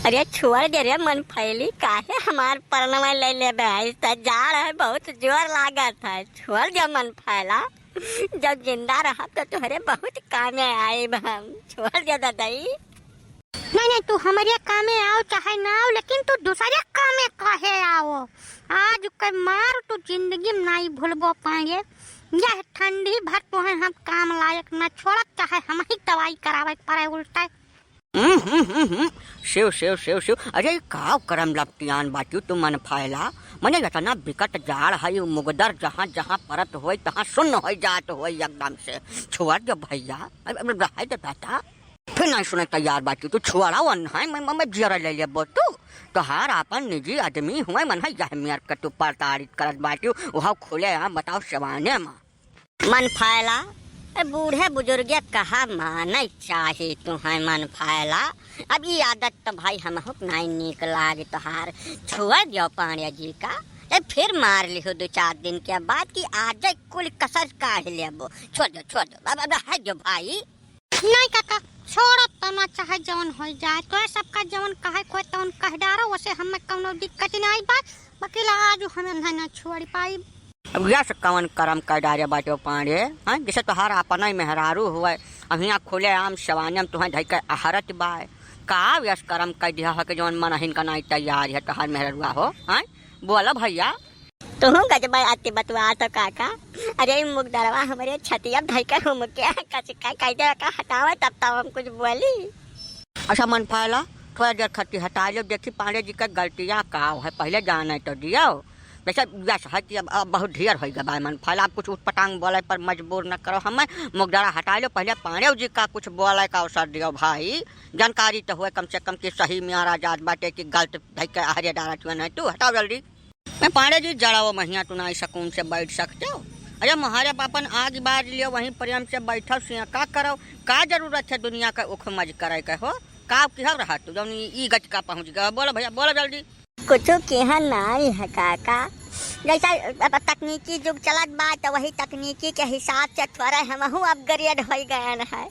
अरे छोड़ दे रे मन फैली काहे हमार परनमा ले ले जाड़ है बहुत जोर लागत है। छोड़ दे मन फैला, जब जिंदा रहा तो तुहरे बहुत कामे आए हम। छोड़ दे दादाई। नहीं तू हमारे कामे आओ चाहे ना आओ, लेकिन तू दूसरे कामे काहे आओ। आज के मार तू जिंदगी में नहीं भूलबो पाएंगे। यह ठंडी भर तो है हम काम लायक न छोड़, चाहे हम ही दवाई करावे पड़े उल्टा। शिव शिव शिव शिव, अरे काव करम लपटियान बाटी तू मन फैला। मने इतना बिकट जाड़ है मुगदर जहाँ जहाँ परत हो तहाँ सुन्न हो जात हो एकदम से। छोड़ दे भैया, रहे दे बेटा। फिर नहीं सुने तैयार बाटी तू छोड़ा वन है मैं जियरा ले ले तू तोहार अपन निजी आदमी हुए मन है यह मेर के तू प्रताड़ित करत बाटी वहाँ खुले यहाँ बताओ सवाने में। मन फैला बूढ़े बुजुर्ग कहा माने चाहे तुम्हें मन फैला। अब ये आदत तो भाई हम नहीं निक लागे तोहार। छोड़ दियो पांड्या जी का, फिर मार लिहो 2-4 दिन के बाद की आज कुल कसर काढ़ लेबो। छोड़ दो अब है जो भाई। नहीं काका छोड़ो तो ना, चाहे जवन हो जाए तो सबका जवन कहे कोई तो कह डारो, वैसे हमें कोनो दिक्कत नहीं बात। बकीला आज हमें ना छोड़ पाई। अब यह कवन करम कर डारे बाटे पांडे हैं, जैसे तोहार अपन ही मेहरारू हुआ अब यहाँ खुले आम सवाने में तुम्हें धैके आहरत बाय का व्यस करम कर दिया है कि जौन मन हिनका नहीं तैयार है तोहार मेहरुआ हो हैं। बोला भैया तू गजबा आती बतवा तो काका। अरे मुगदरवा हमारे छतिया धैके हम के कचका कायदे का हटावे तब हम कुछ बोली। अच्छा मन फैला थोड़ा देर खट्टी हटा लो, देखी पांडे जी का गलतियाँ का है पहले जाना तो दिया। वैसे है कि अब बहुत ढेर हो गया मन फैला, आप कुछ उठपटांग बोले पर मजबूर न करो हमें। मुगदरा हटा लो, पहले पांडे जी का कुछ बोले का अवसर दियो भाई। जानकारी तो हुए कम से कम कि सही में आजाद बाटे की गलत धैके आहरे डारा चुआ नहीं। तू हटाओ जल्दी। मैं पांडे जी जड़ाओ महिया तू ना सकून से बैठ सकते हो। अरे महारे पापन आग बाज लियो वहीं प्रेम से बैठो सिया का करो। का जरूरत है दुनिया का उख मज करे के हो का किहर रहा तू जब ई गट का पहुँच गया। बोलो भैया बोलो जल्दी। कुछ केहा नहीं है काका, जैसा तकनीकी युग चलत बा तो वही तकनीकी के हिसाब से थोड़ा हमहू अपग्रेड हो गए है।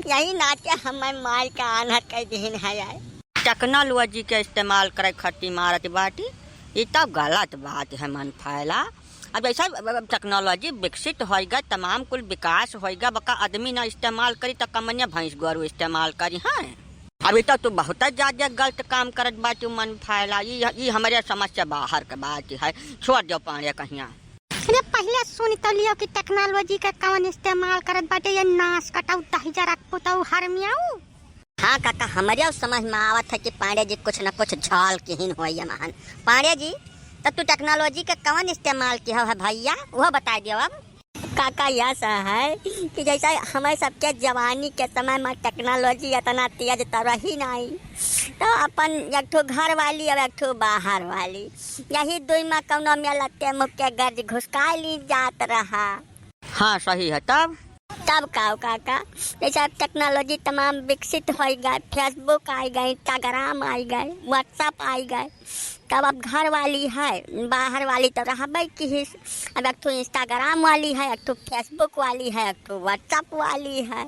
यही नाते हमें माल का आनहत कर दिन है। टेक्नोलॉजी के इस्तेमाल करे खट्टी मारत बाटी ये तो गलत बात है मन फैला। अब ऐसा टेक्नोलॉजी विकसित होगा तमाम कुल विकास होगा, बका आदमी ना इस्तेमाल करी तो कमनिया भैंस गोरू इस्तेमाल करी है। अभी तो तू बहुत ज्यादा गलत काम करत बाटी मन फैला। ये हमारे समझ से बाहर के बात है। छोड़ दो पांडे कहिया। अरे पहले सुन तो लियो कि टेक्नोलॉजी का कौन इस्तेमाल करत बाटे। ये नाश कटाऊ दहिजा रख पुताऊ हरमियाऊ। हाँ काका हमारे समझ में आवत है कि पांडे जी कुछ न कुछ झाल किहिन हो महान। पांडे जी तो तू टेक्नोलॉजी का कौन इस्तेमाल किया है भैया वो बता दियो। अब काका ऐसा है कि जैसा हमारे सबके जवानी के समय में टेक्नोलॉजी इतना तेज तो रही नहीं, तो अपन एक ठो घर वाली और एक ठो बाहर वाली यही दुई में कौनो में लत्ते मुख के गर्ज घुसका ली जात रहा। हाँ सही है। तब का काका जैसा टेक्नोलॉजी तमाम विकसित हो गए, फेसबुक आ गए, इंस्टाग्राम आ गए, व्हाट्सएप आ गए, तब अब घर वाली है बाहर वाली तो रहा की ही। अब एक तो इंस्टाग्राम वाली है, एक तो फेसबुक वाली है, एक तो व्हाट्सएप वाली है।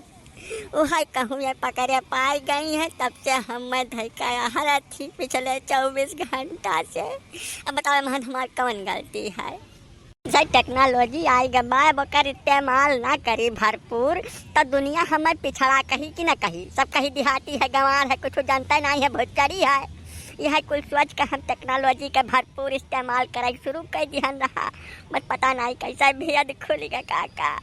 वह कहूँ ये पकड़े पाई गई है तब से हम धैका हर थी पिछले 24 घंटा से। अब बताओ महन हमारी कौन गलती है। जब टेक्नोलॉजी आएगा बाय बकर इस्तेमाल ना करी भरपूर तो दुनिया हमें पिछड़ा कहीं कि न कहीं। सब कहीं देहाती है गंवार है कुछ जानता नहीं है भोजकरी है। यह कुल सोच कर हम टेक्नोलॉजी का भरपूर इस्तेमाल करे शुरू कर दिहन रहा। मत पता नहीं कैसा भेद खुलेगा काका।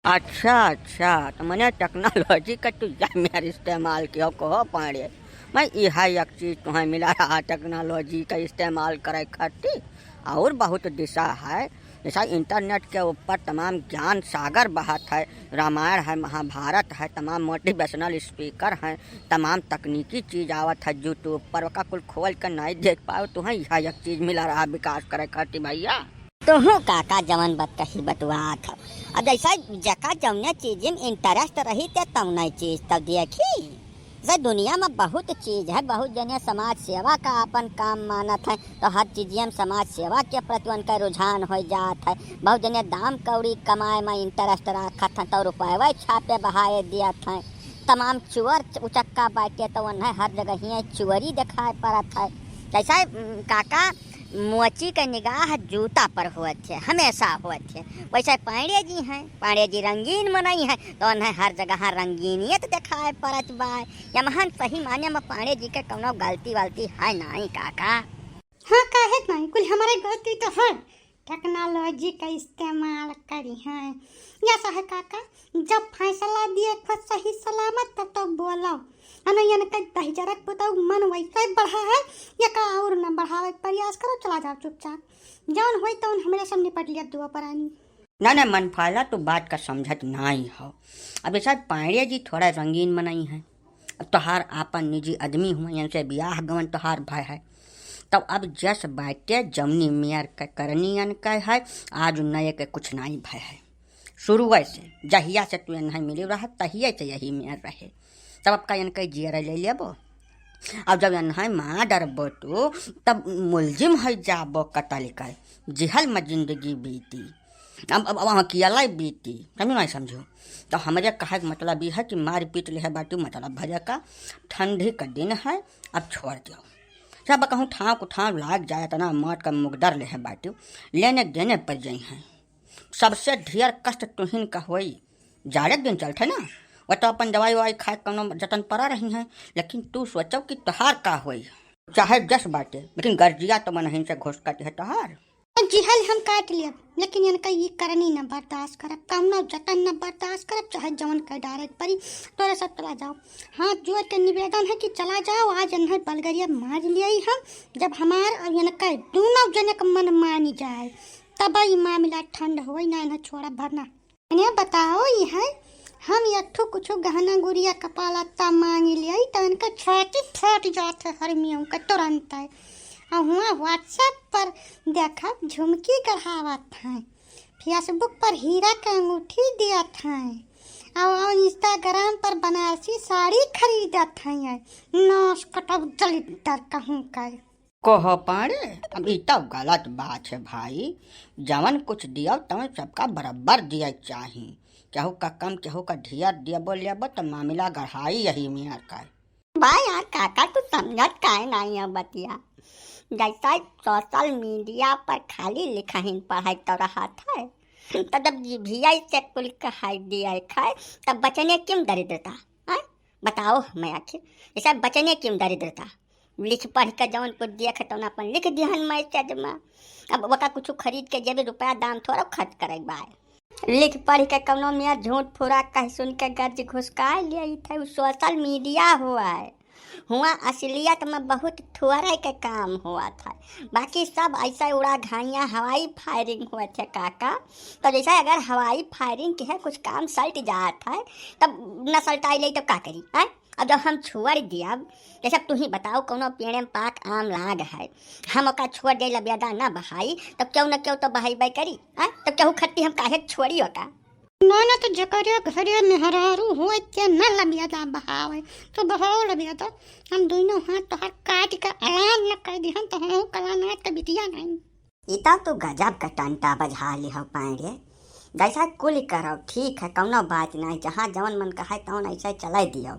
अच्छा तो मैंने टेक्नोलॉजी का तू मेरे इस्तेमाल किया कहो पाड़े। मैं यह एक चीज तुम्हें मिला रहा टेक्नोलॉजी का इस्तेमाल करे खातिर और बहुत दिशा है। जैसा इंटरनेट के ऊपर तमाम ज्ञान सागर बहत है, रामायण है, महाभारत है, तमाम मोटिवेशनल स्पीकर हैं, तमाम तकनीकी चीज़ आवत है यूट्यूब पर का कुल खोल कर नहीं देख पाओ। तुम्हें यह एक चीज़ मिला रहा विकास करे खातिर भैया। तो हूँ काका जवन बात कही बतवा था। अब जैसा जका जौने चीज में इंटरेस्ट रही थे तौने चीज तब देखी। जैसे दुनिया में बहुत चीज है, बहुत जने समाज सेवा का अपन काम मानत है तो हर चीज में समाज सेवा के प्रति उनका रुझान हो जात है। बहुत जने दाम कौड़ी कमाए में इंटरेस्ट रखत है तो रुपये छापे बहाए दियत हैं। तमाम चुअर उचक्का बाटे तो वह हर जगह ही चुअरी दिखाई पड़त है। जैसा काका मोची के निगाह जूता पर हुआ थे, हमेशा हुआ थे, वैसे पांडे जी हैं, पांडे जी रंगीन मनई है तो उन्हें हर जगह रंगीनियत दिखाए पड़त बा। या महान सही माने में पांडे जी के कौनो गलती वलती है नहीं काका। हाँ काहे नहीं, कुल हमारे गलती तो है, टेक्नोलॉजी का इस्तेमाल करी है। ऐसा है काका, जब फैसला दिए खुद सही सलामत तब तो बोलो अनयन का दही जरक बताओ मन वैसा बढ़ा है या का और न बढ़ावे प्रयास करो, चला जाओ चुपचाप, जौन होई तो हमारे सामने निपट लिया दुआ परानी। ना मन फायला तो बात का समझत नहीं हो। अब ऐसा पांडे जी थोड़ा रंगीन मनई है, तोहार आपन निजी आदमी हुआ इनसे ब्याह गवन तोहार भय है, तब अब जस बाटे जमनी मेयर के करनियन का है, आज नए के कुछ नहीं भय है। शुरू से जहिया से तू नहीं मिली रहा तहिए से यही मेयर रहे, तब अब का इनका जियर ले लेबो। अब जब यहाँ माँ डरबो तो तब मुलजिम है जाबो कतल कर जिहल में जिंदगी बीती, अब वहाँ की अलग बीती, समझो नहीं समझो। तो हमारे कहे मतलब ये है कि मार पीट ले बाटू मतलब भरे का ठंडी का दिन है, अब छोड़ दो सब कहूँ ठाव को ठाव लाग जाए तना मौत का मुकदर ले बाटू लेने देने पर जाइ हैं। सबसे ढेर कष्ट तुहिन का होई, जाड़े दिन चलते ना वह तो अपन दवाई ववाई खाए कौनो जतन पड़ा रही हैं, लेकिन तू सोचो कि तोहार का होई, चाहे जस बाटे लेकिन गर्जिया तो मन से घुस काटी है तोहार। जिहल हम काट लिया लेकिन इनका ये करनी न बर्दाश्त करब, कम न जतन न बर्दाश्त करब, चाहे जवन कर डायरेक्ट परी तोरे सब चला जाओ। हाथ जोड़ के निवेदन है कि चला जाओ, आज इन्हें बलगरिया मार लिया हम, जब हमार और इनका दोनों जने का मन मानी जाए तब ही मामला ठंड हो ना, इन्हें छोड़ा भरना। इन्हें बताओ ये है हम यठू कुछ गहना गुड़िया कपाला ता मांग लिया तो इनका छाती फट जाते हर मियों का तुरंत है। हुआ व्हाट्सएप पर देखा झुमकी गढ़ावत हैं, फेसबुक पर हीरा का अंगूठी दियत हैं और इंस्टाग्राम पर बनारसी साड़ी खरीदत हैं। नौश कटब दलितर कहूँ कर कहो पाड़े अब ई तो गलत बात है भाई, जवन कुछ दिया तवन सबका बराबर दिया चाहिए, केहू का कम केहू का ढेर दिया बोल लिया तो मामला गढ़ाई यही मियाँ का। भाई यार काका तू समझत काहे नहीं है बतिया, जैसा सोशल मीडिया पर खाली लिखा ही पढ़ाई तो रहा था, तो जब भैया से कुल कहाई दिया खाए तब बचने क्यों दरिद्रता है बताओ। मैं आखिर ऐसा बचने क्यों दरिद्रता, लिख पढ़ कर जवन कुछ दिया खतौना अपन लिख दिहन मैसेज में, अब वका कुछ खरीद के जब रुपया दाम थोड़ा खर्च करे बाय, लिख पढ़ के कौनो मियाँ झूठ फुरा कह सुन के गर्ज घुसका लिया था। सोशल मीडिया हुआ असलियत में बहुत थोड़ा के काम हुआ था, बाकी सब ऐसा उड़ा घाइयाँ हवाई फायरिंग हुआ थे काका। तो जैसा अगर हवाई फायरिंग के है कुछ काम सल्ट जाता है तब न सल्टाई ले तो का करी है। अब जब हम छोड़ दिया जैसा तू ही बताओ कोनो पेड़ में पाक आम लाग है, हम ओका छोड़ दे लब्यादा ना बहाई तब क्यों न क्यों तो बहाई बाई करी है, तब क्यों खट्टी हम काहे छोड़ी होका। ना तो जकरिया घरिया मेहरारू हो के न लबियादा बहावे तो बहाओ लबियादा, हम दोनों हाथ तो हर काट का ऐलान न कर दी हम तो हम कला ना के बिटिया नहीं। इता तो गजब का टंटा बजा ली हो पाएंगे, जैसा कुल करो ठीक है कौनो बात नहीं, जहाँ जवन मन कहा है तवन ऐसा चला दियो।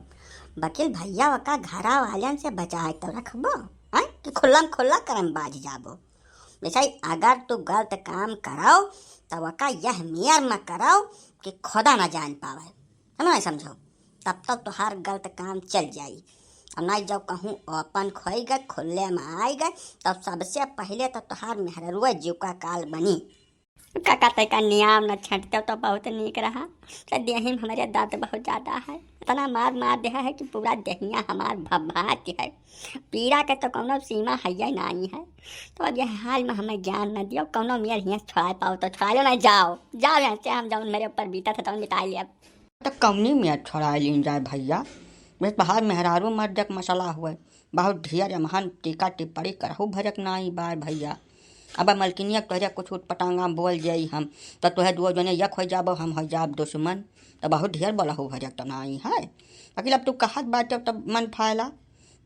वकील भैया वका घरा वालन से बचाए तो रखबो है कि खुल्लम खुल्ला करम बाज जाबो। वैसे अगर तू गलत काम कराओ तो वका यह मेयर में कराओ कि खुदा ना जान पावे, समझो नहीं समझो, तब तक तो हर गलत काम चल जाई। और नहीं जब कहूँ अपन खोई गए खुले में आई गए तब सबसे पहले तो तुहार मेहरुआ जीव का काल बनी। काका तक नियम न छंटते तो बहुत नीक रहा, देही में हमारे दर्द बहुत ज़्यादा है, इतना मार मार दिया है कि पूरा देहिया हमार भभात है, पीड़ा के तो कौनो सीमा है नहीं है। तो अब यह हाल में हमें ज्ञान न दियो, कौनो मेयर यहाँ छोड़ा पाओ तो छोड़ा लो, ना जाओ यहाँ से, हम जब मेरे ऊपर बीता था तो मिटा लिया। तो कौनी मेयर छोड़ा लीन जाए भैया, बस बाहर मेहरारू मर्दक मसला हुआ बहुत ढेर महान टीका टिप्पणी करहु भरक नाई बार भैया। अब मलकिनिया तोहरे कुछ उठपटांगा बोल जाई हम तो तुहे दो जने यक हो जाबो हम हो जाब दुश्मन, तो बहुत ढेर बोला हो भरक तो नाई है। अकेला अब तू कहत बाटे तब मन फायला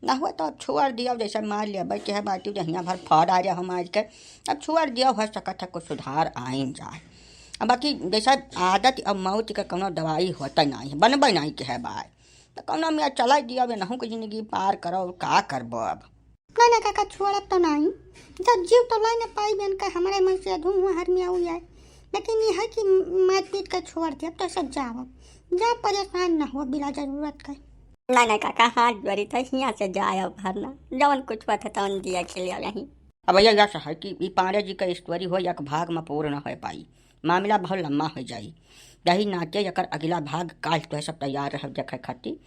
ना हुआ तो अब छोड़ दिया, जैसे मार लिया बैठे है बाटी जहिया भर फौड़ आ हम आज के, अब छोड़ दिया हो सकत है कुछ सुधार आइन जाए। अब बाकी जैसा आदत अब मौत का कोनो दवाई होता नहीं है, बनबे नहीं के है बाय, तो कौना मियाँ चला दिया बे नहू के जिंदगी पार करो का करबो अब। नहीं नहीं काका छोड़ब तो नहीं, जब जीव तो लाई न पाई बहन का हमारे मन से धूम हुआ हर में आऊ जाए, लेकिन ये है कि मार पीट कर छोड़ दिया तो सब जाओ जा, परेशान न हो बिना जरूरत का। नहीं नहीं काका हाथ जोड़ी तो यहाँ से जाए भरना जवन कुछ हुआ था तवन दिया खिलिया यहीं। अब भैया यह है कि ई पांडे जी का स्टोरी हो एक भाग में पूर्ण न हो पाई, मामला बहुत लम्बा हो जाई। यही नाते एकर अगला भाग काल तो सब तैयार रह देखे खातिर।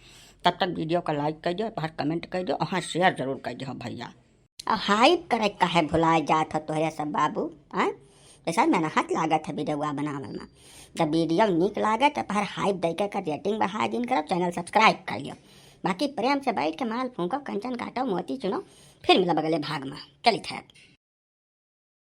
तब तक वीडियो का लाइक कर दियो, बाहर कमेंट कर दियो, वहाँ शेयर जरूर कर दियो भैया। और हाइप करे काहे भुलाए जात हो तोहरे सब बाबू हैं। ऐसा मेहनत लागत है वीडियो बनावे में, जब वीडियो निक लागत तो बाहर हाइप दे के रेटिंग बढ़ा दिन करो, चैनल सब्सक्राइब कर लियो। बाकी प्रेम से बैठ के माल फूको, कंचन काटो, मोती चुनो, फिर मिला बगले भाग में। चलिए खैर।